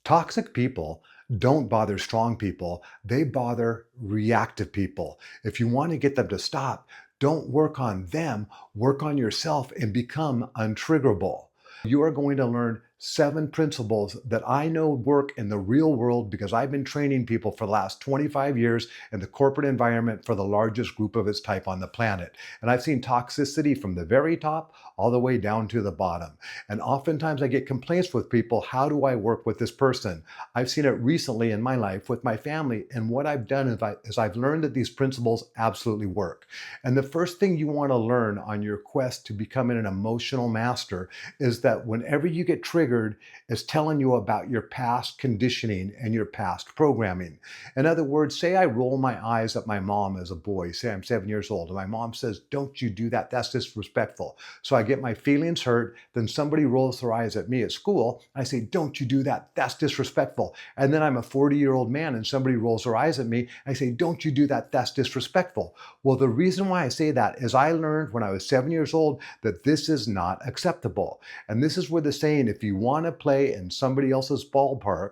Toxic people don't bother strong people, they bother reactive people. If you want to get them to stop, don't work on them, work on yourself and become untriggerable. You are going to learn 7 principles that I know work in the real world because I've been training people for the last 25 years in the corporate environment for the largest group of its type on the planet. And I've seen toxicity from the very top all the way down to the bottom. And oftentimes I get complaints with people, how do I work with this person? I've seen it recently in my life with my family. And what I've done is I've learned that these principles absolutely work. And the first thing you want to learn on your quest to becoming an emotional master is that whenever you get triggered, it's telling you about your past conditioning and your past programming. In other words, say I roll my eyes at my mom as a boy, say I'm 7 years old, and my mom says, don't you do that, that's disrespectful. So I get my feelings hurt, then somebody rolls their eyes at me at school, I say, don't you do that, that's disrespectful. And then I'm a 40-year-old man and somebody rolls their eyes at me, I say, don't you do that, that's disrespectful. Well, the reason why I say that is I learned when I was 7 years old that this is not acceptable. And this is where the saying, if you want to play in somebody else's ballpark,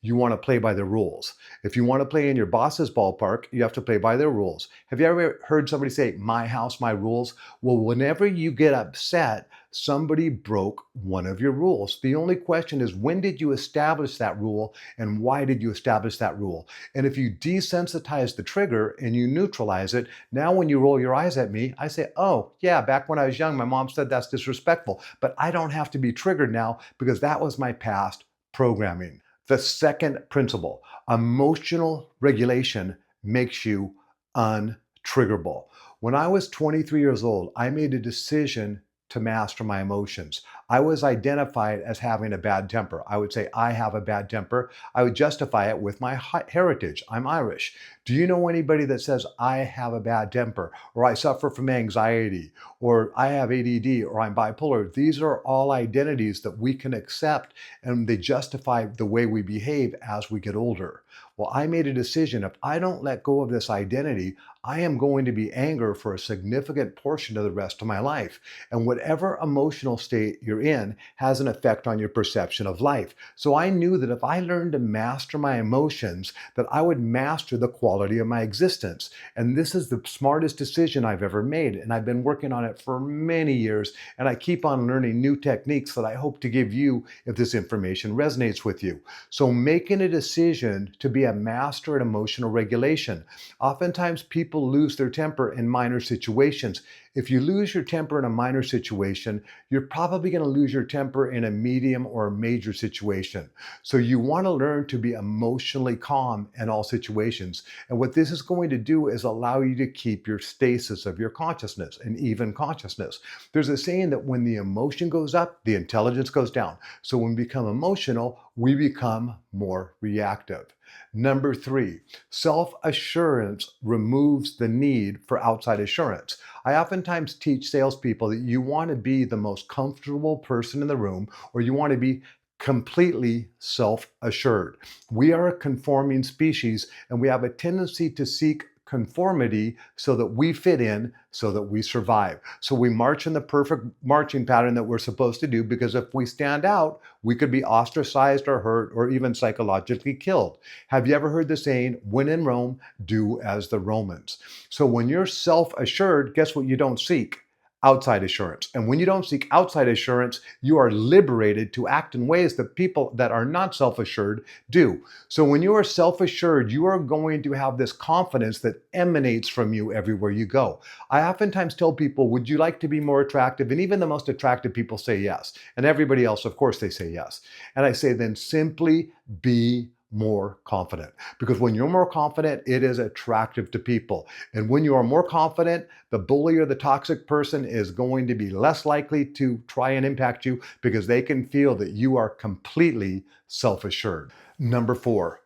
you want to play by the rules. If you want to play in your boss's ballpark, you have to play by their rules. Have you ever heard somebody say, my house, my rules? Well, whenever you get upset, somebody broke one of your rules. The only question is, when did you establish that rule and why did you establish that rule? And if you desensitize the trigger and you neutralize it, now when you roll your eyes at me, I say, oh yeah, back when I was young, my mom said that's disrespectful, but I don't have to be triggered now because that was my past programming. The second principle, emotional regulation makes you untriggerable. When I was 23 years old, I made a decision to master my emotions. I was identified as having a bad temper. I would say, I have a bad temper. I would justify it with my heritage. I'm Irish. Do you know anybody that says, I have a bad temper, or I suffer from anxiety, or I have ADD, or I'm bipolar? These are all identities that we can accept, and they justify the way we behave as we get older. Well, I made a decision, if I don't let go of this identity, I am going to be angry for a significant portion of the rest of my life. And whatever emotional state you're in has an effect on your perception of life. So I knew that if I learned to master my emotions, that I would master the quality of my existence. And this is the smartest decision I've ever made. And I've been working on it for many years. And I keep on learning new techniques that I hope to give you if this information resonates with you. So making a decision to be a master at emotional regulation. Oftentimes people lose their temper in minor situations. If you lose your temper in a minor situation, you're probably going to lose your temper in a medium or a major situation. So you want to learn to be emotionally calm in all situations. And what this is going to do is allow you to keep your stasis of your consciousness and even consciousness. There's a saying that when the emotion goes up, the intelligence goes down. So when we become emotional, we become more reactive. Number 3, self-assurance removes the need for outside assurance. I oftentimes teach salespeople that you want to be the most comfortable person in the room, or you want to be completely self-assured. We are a conforming species, and we have a tendency to seek conformity so that we fit in, so that we survive. So we march in the perfect marching pattern that we're supposed to do, because if we stand out, we could be ostracized or hurt or even psychologically killed. Have you ever heard the saying, when in Rome, do as the Romans? So when you're self-assured, guess what you don't seek? Outside assurance. And when you don't seek outside assurance, you are liberated to act in ways that people that are not self-assured do. So when you are self-assured, you are going to have this confidence that emanates from you everywhere you go. I oftentimes tell people, would you like to be more attractive? And even the most attractive people say yes. And everybody else, of course, they say yes. And I say, then simply be more confident. Because when you're more confident, it is attractive to people. And when you are more confident, the bully or the toxic person is going to be less likely to try and impact you because they can feel that you are completely self-assured. Number 4,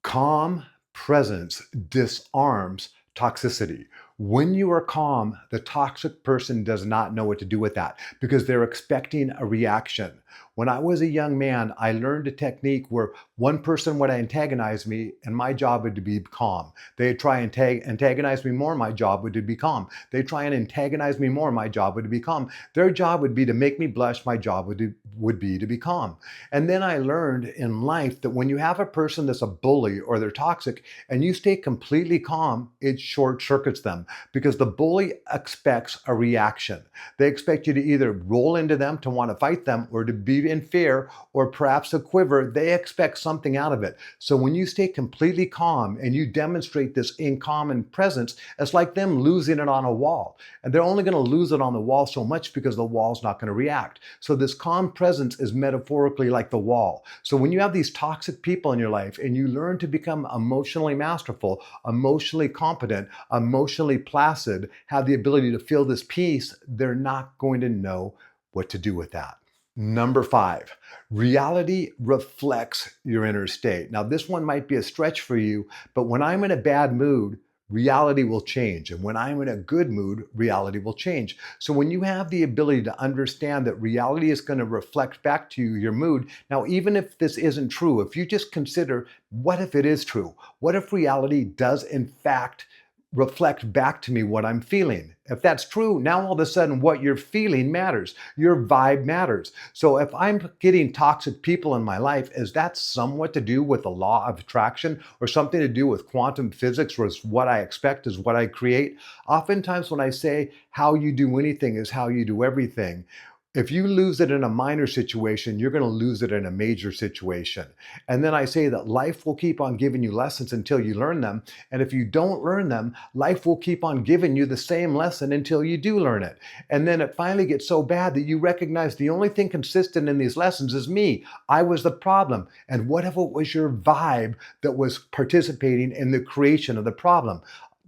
calm presence disarms toxicity. When you are calm, the toxic person does not know what to do with that because they're expecting a reaction. When I was a young man, I learned a technique where one person would antagonize me and my job would be calm. They'd try and antagonize me more, my job would be calm. They'd try and antagonize me more, my job would be calm. Their job would be to make me blush, my job would be to be calm. And then I learned in life that when you have a person that's a bully or they're toxic and you stay completely calm, it short circuits them because the bully expects a reaction. They expect you to either roll into them to want to fight them or to be in fear or perhaps a quiver. They expect something out of it. So when you stay completely calm and you demonstrate this in common presence, it's like them losing it on a wall. And they're only going to lose it on the wall so much because the wall's not going to react. So this calm presence is metaphorically like the wall. So when you have these toxic people in your life and you learn to become emotionally masterful, emotionally competent, emotionally placid, have the ability to feel this peace, they're not going to know what to do with that. Number 5, reality reflects your inner state. Now, this one might be a stretch for you, but when I'm in a bad mood, reality will change. And when I'm in a good mood, reality will change. So when you have the ability to understand that reality is going to reflect back to you your mood, now, even if this isn't true, if you just consider, what if it is true? What if reality does in fact reflect back to me what I'm feeling? If that's true, now all of a sudden what you're feeling matters. Your vibe matters. So if I'm getting toxic people in my life, is that somewhat to do with the law of attraction or something to do with quantum physics, where what I expect is what I create? Oftentimes when I say how you do anything is how you do everything, if you lose it in a minor situation, you're going to lose it in a major situation. And then I say that life will keep on giving you lessons until you learn them. And if you don't learn them, life will keep on giving you the same lesson until you do learn it. And then it finally gets so bad that you recognize the only thing consistent in these lessons is me. I was the problem. And what if it was your vibe that was participating in the creation of the problem?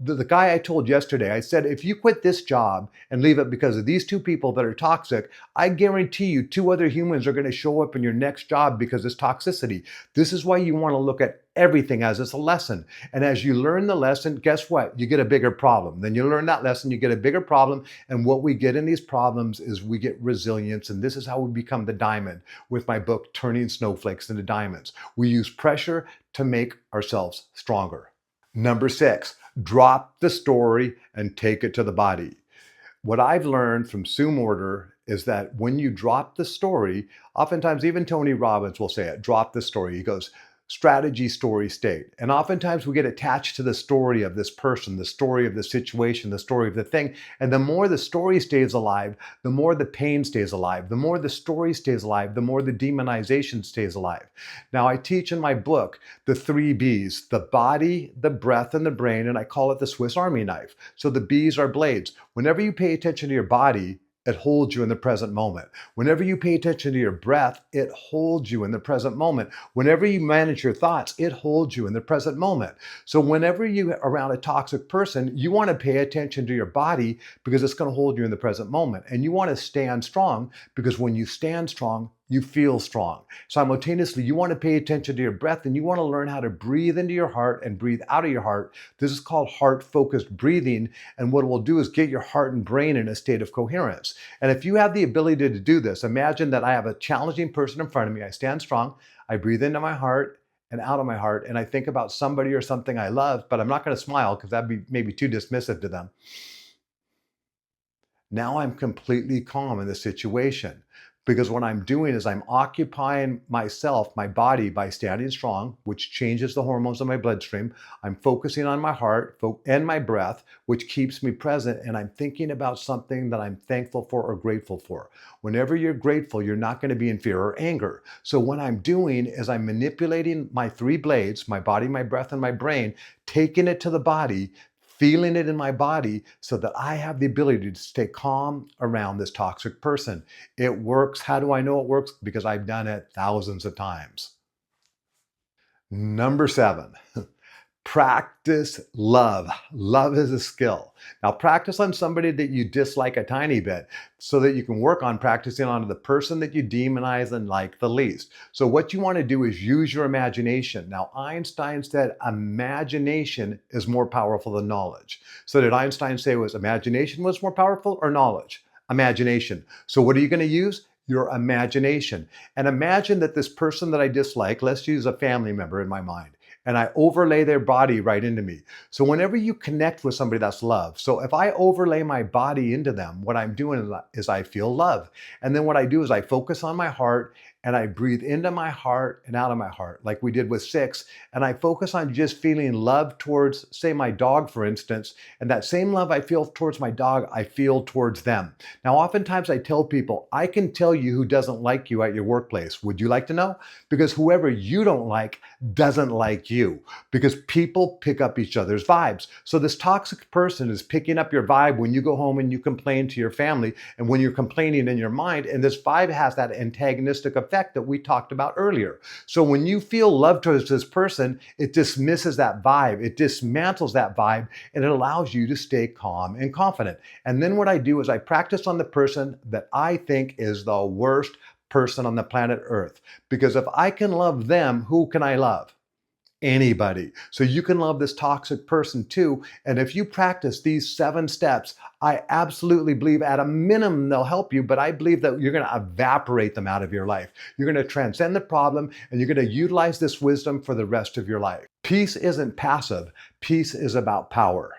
The guy I told yesterday, I said, if you quit this job and leave it because of these two people that are toxic, I guarantee you 2 other humans are going to show up in your next job because it's toxicity. This is why you want to look at everything as it's a lesson. And as you learn the lesson, guess what? You get a bigger problem. Then you learn that lesson, you get a bigger problem. And what we get in these problems is we get resilience. And this is how we become the diamond with my book, Turning Snowflakes into Diamonds. We use pressure to make ourselves stronger. Number 6, drop the story and take it to the body. What I've learned from Sue Morter is that when you drop the story, oftentimes even Tony Robbins will say it, drop the story. He goes, strategy, story, state. And oftentimes we get attached to the story of this person, the story of the situation, the story of the thing. And the more the story stays alive, the more the pain stays alive. The more the story stays alive, the more the demonization stays alive. Now, I teach in my book the 3 B's, the body, the breath, and the brain, and I call it the Swiss Army knife. So the B's are blades. Whenever you pay attention to your body, it holds you in the present moment. Whenever you pay attention to your breath, it holds you in the present moment. Whenever you manage your thoughts, it holds you in the present moment. So whenever you're around a toxic person, you want to pay attention to your body because it's going to hold you in the present moment. And you want to stand strong because when you stand strong, you feel strong. Simultaneously, you want to pay attention to your breath and you want to learn how to breathe into your heart and breathe out of your heart. This is called heart-focused breathing. And what it will do is get your heart and brain in a state of coherence. And if you have the ability to do this, imagine that I have a challenging person in front of me. I stand strong. I breathe into my heart and out of my heart. And I think about somebody or something I love, but I'm not going to smile because that'd be maybe too dismissive to them. Now I'm completely calm in the situation because what I'm doing is I'm occupying myself, my body, by standing strong, which changes the hormones in my bloodstream. I'm focusing on my heart and my breath, which keeps me present. And I'm thinking about something that I'm thankful for or grateful for. Whenever you're grateful, you're not going to be in fear or anger. So what I'm doing is I'm manipulating my 3 blades, my body, my breath, and my brain, taking it to the body, feeling it in my body so that I have the ability to stay calm around this toxic person. It works. How do I know it works? Because I've done it thousands of times. Number 7, practice love. Love is a skill. Now practice on somebody that you dislike a tiny bit so that you can work on practicing on the person that you demonize and like the least. So what you want to do is use your imagination. Now Einstein said imagination is more powerful than knowledge. So did Einstein say imagination was more powerful or knowledge? Imagination. So what are you going to use? your imagination. And imagine that this person that I dislike, let's use a family member in my mind, and I overlay their body right into me. So whenever you connect with somebody that's love, so if I overlay my body into them, what I'm doing is I feel love. And then what I do is I focus on my heart and I breathe into my heart and out of my heart, like we did with 6. And I focus on just feeling love towards, say, my dog, for instance. And that same love I feel towards my dog, I feel towards them. Now, oftentimes I tell people, I can tell you who doesn't like you at your workplace. Would you like to know? Because whoever you don't like doesn't like you, because people pick up each other's vibes. So this toxic person is picking up your vibe when you go home and you complain to your family, and when you're complaining in your mind, and this vibe has that antagonistic effect that we talked about earlier. So when you feel love towards this person, it dismisses that vibe, it dismantles that vibe, and it allows you to stay calm and confident. And then what I do is I practice on the person that I think is the worst person on the planet Earth. Because if I can love them, who can I love? Anybody. So you can love this toxic person too. And if you practice these 7 steps, I absolutely believe at a minimum they'll help you, but I believe that you're going to evaporate them out of your life. You're going to transcend the problem and you're going to utilize this wisdom for the rest of your life. Peace isn't passive. Peace is about power.